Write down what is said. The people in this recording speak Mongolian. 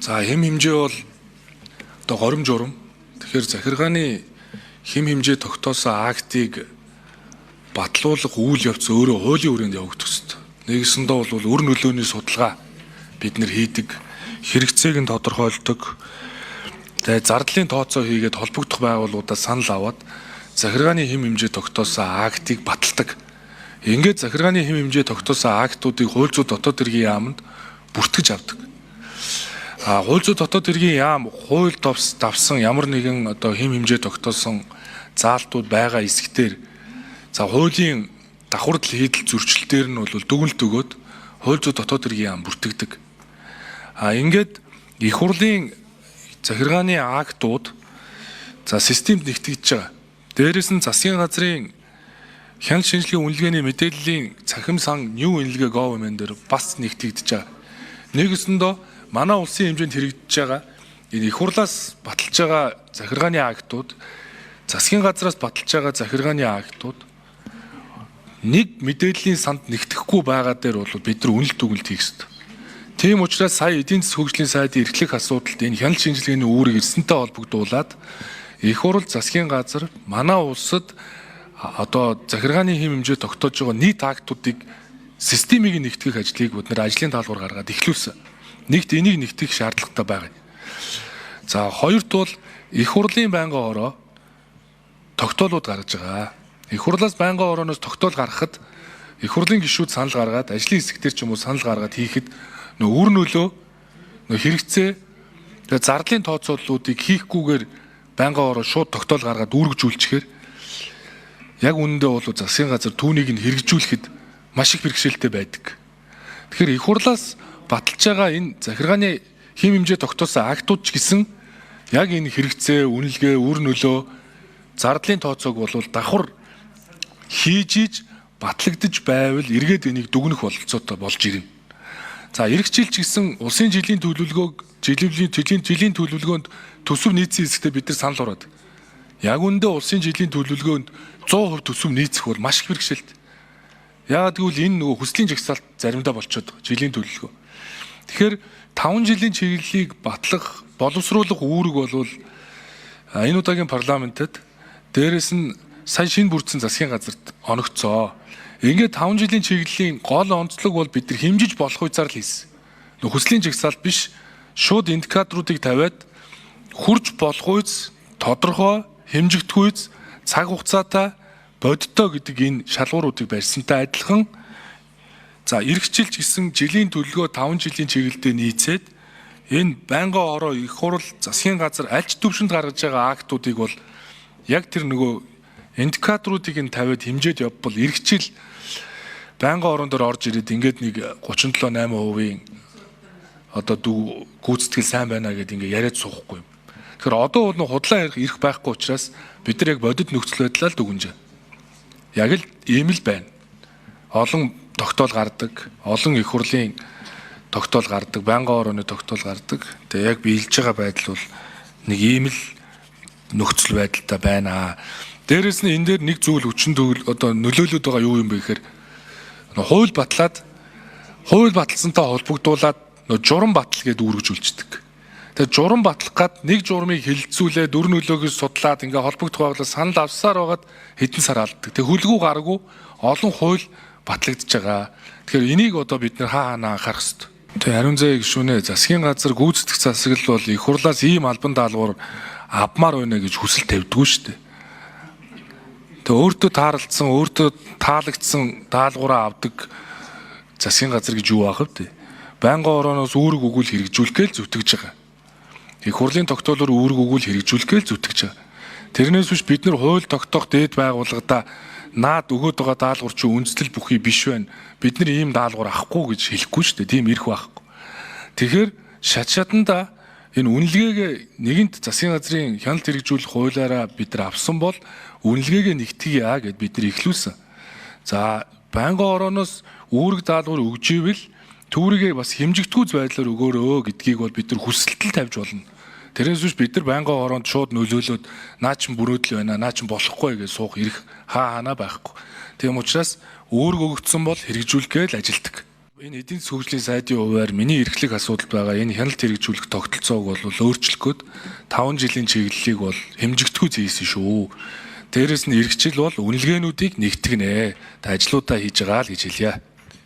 За хэм хэмжээ бол одоо горим журам. Тэгэхээр захиргааны хэм хэмжээ тогтоосон актыг батлуулах үйл явц өөрөө хуулийн хүрээнд явагдах ёстой. Нэгэсэндээ бол өр нөлөөний судалгаа бид нэр хийдэг, хэрэгцээг нь тодорхойлдог. Тэгээ зардлын тооцоо хийгээд холбогдох байгууллагуудаас санал аваад захиргааны хэм хэмжээ тогтоосон актыг баталдаг. Ингээд захиргааны хэм хэмжээ тогтоосон актуудыг хууль зүйн дотоод хэргийн яамд бүртгэж авдаг. Хууль зүйн дотоод хэргийн яам хууль давсан ямар нэгэн одоо хэм хэмжээ тогтоосон заалтууд байгаа хэсгээр за хуулийн давхардл хийдэл зөрчилдөр нь бол дүгнэлт өгөөд хууль зүйн дотоод хэргийн яам бүртгэдэг. Ингээд их хурлын захиргааны актууд за системд нэгтгэж байгаа. Дээрээс нь засгийн газрын хяналт шинжилгээ үнэлгээний мэдээллийн цахим сан new үнэлгээ government дээр бас нэгтгэж байгаа. Нэгэсэндээ манай улсын хэмжээнд хэрэгжиж байгаа энэ их хурлаас баталж байгаа захиргааны актууд, засгийн газраас баталж байгаа захиргааны актууд нэг мэдээллийн санд нэгтгэхгүй байгаа дээр бол бид нар үнэлт дүгнэлт хийх ёстой. Тийм учраас сая эдийн засгийн хөгжлийн сайдын эрхлэх асуудалд энэ хяналт шинжилгээний үүрэг эрсэнтэй холбогдуулаад их хурл засгийн газар манай улсад одоо захиргааны хэм хэмжээ тогтоож байгаа нийт актуудыг системийг нэгтгэх ажлыг бид нэр ажлын даалгавар гаргаад эхлүүлсэн. Нэгт энийг нэгтгэх шаардлагатай байгаа. За хоёрт бол их хурлын байнгын ороо тогтоолууд гаргаж байгаа. Их хурлаас байнгын орооноос тогтоол гаргахад их хурлын гишүүд санал гаргаад ажлын хэсгээр ч юм уу санал гаргаад хийхэд үр нөлөө хэрэгцээ зардлын тооцооллуудыг хийхгүйгээр байнгын ороо шууд тогтоол гаргаад үүргэжүүлчихээр яг үнэндээ бол засгийн газар түүнийг нь хэрэгжүүлэхэд маш их бэрхшээлтэй байдаг. Тэгэхээр их хурлаас баталж байгаа энэ захиргааны хэм хэмжээ тогтоосон актууд ч гэсэн яг энэ хэрэгцээ, үнэлгээ, үр нөлөө, зардлын тооцоог бол давхар хийж батлагдж байвал эргээд энийг дүгнэх бололцоотой болж ирнэ. За эх жил ч гэсэн улсын жилийн төлөвлөгөөнд төсөв нийцсэн хэсэгтээ бид нар санал ороод. Яг үндэ улсын жилийн төлөвлөгөөнд 100% төсөв нийцэх бол маш их бэрхшээлтэй. Яагаад гэвэл энэ нөгөө хүслийн жагсаалт заримдаа болчиход байгаа жилийн төлөвлөгөө. Тэгэхээр 5 жилийн чиглэлийг батлах, боловсруулах үүрэг бол энэ удаагийн парламентэд дээрээс нь сая шинэ бүрдсэн засгийн газарт оногцоо. Ингээд 5 жилийн чиглэлийн гол онцлог бол бид нар хэмжиж болох хуйцаар л хийсэн. Хүслийн жагсаалт биш, шууд индикаторуудыг тавиад хурж болох хуйц, тодорхой, хэмжигдэх хуйц, цаг хугацаатай бодиттой гэдэг энэ шалгууруудыг барьсантай адилхан за эх жил ч гэсэн жилийн төлөвлөгөө 5 жилийн чиглэлдээ нийцээд энэ байнгын ороо их хурл засгийн газар аль ч төвшөнд гаргаж байгаа актуудыг бол яг тэр нөгөө индикаторуудыг нь тавиад хэмжээд явбал эх жил байнгын орон дээр орж ирээд ингээд нэг 37-8% одоо гүйцэтгэл сайн байна гэдээ ингээд яриад суухгүй юм. Тэгэхээр одоо бол худлаа ирэх байхгүй учраас бид нар яг бодит нөхцөл байдлаа л дүгнэж байна. Яг л ийм л байна. Олон тогтоол гардаг, олон их хурлын тогтоол гардаг, байнгын орооны тогтоол гардаг. Тэгээ яг биелж байгаа байдал бол нэг ийм л нөхцөл байдалтай байна. Дээрээс нь энэ дээр нэг зүйл хүчин төгөл одоо нөлөөлөд байгаа юу юм бэ гэхээр хууль баталсантай холбогдуулаад журам батал гэдээ үүргэжүүлждэг. Тэгээ журам батлах гад нэг журмыг хилцүүлээд өр нөлөөгөөс судлаад ингээ холбогдох байгууллага санал авсаар байгаад хэдэн сар алддаг. Тэгээ хүлгүү гараагүй олон хууль батлагдж байгаа. Тэгэхээр энийг одоо бид нэр хаана анхаарах ёстой. Тэгээ ариун зай гишүүнээ засгийн газар гүйцэтгэх засаглал бол их хурлаас ийм албан даалгавар авмаар байна гэж хүсэл тавьдгүй шүү дээ. Тэгээ өөртөө таарлцсан, өөртөө таалагдсан даалгавраа авдаг засгийн газар гэж юу аах вэ? Байнгын орооноос үүрэг өгүүл хэрэгжүүлэхээ л зүтгэж байгаа. Их хурлын тогтоолоор үүрэг өгүүл хэрэгжүүлэхээ л зүтгэж байгаа. Тэрнээс биш бид нар хууль тогтоох дээд байгууллагада наад өгөөд байгаа даалгавар чи үндэслэл бүхий биш байна. Бид нар ийм даалгавар авахгүй гэж хэлэхгүй шүү дээ. Тийм ирэх байхгүй. Тэгэхээр шатандаа энэ үнэлгээг нэгэнт засгийн газрын хяналт хэрэгжүүлэх хуулиараа бид нар авсан бол үнэлгээг нэгтгэе гэд бид нар эхлүүлсэн. За байнгын орооноос үүрэг даалгавар өгж ивэл түүрийгээ бас хэмжигдэхүүц байдлаар өгөөрөө гэдгийг бол бид нар хүсэлтэл тавьж болно. Тэрнээс биш бид нар байнгын ороонд шууд нөлөөлөд наа чин бүрөөдөл байна, наа чин болохгүй гэж суух ирэх хаана байхгүй. Тийм учраас үүрэг өгөгдсөн бол хэрэгжүүлэхээр л ажилтдаг. Энэ эдийн засгийн хөгжлийн сайдын хувьар миний эрхлэг асуудал байгаа. Энэ хяналт хэрэгжүүлэх тогтолцоог бол өөрчлөх гээд 5 жилийн чиглэлийг бол хэмжигдэхүй зээсэн шүү. Дээрээс нь эргэжил бол үнэлгээнүүдийг нэгтгэнэ. Та ажлуудаа хийж байгаа л гэж хэлье.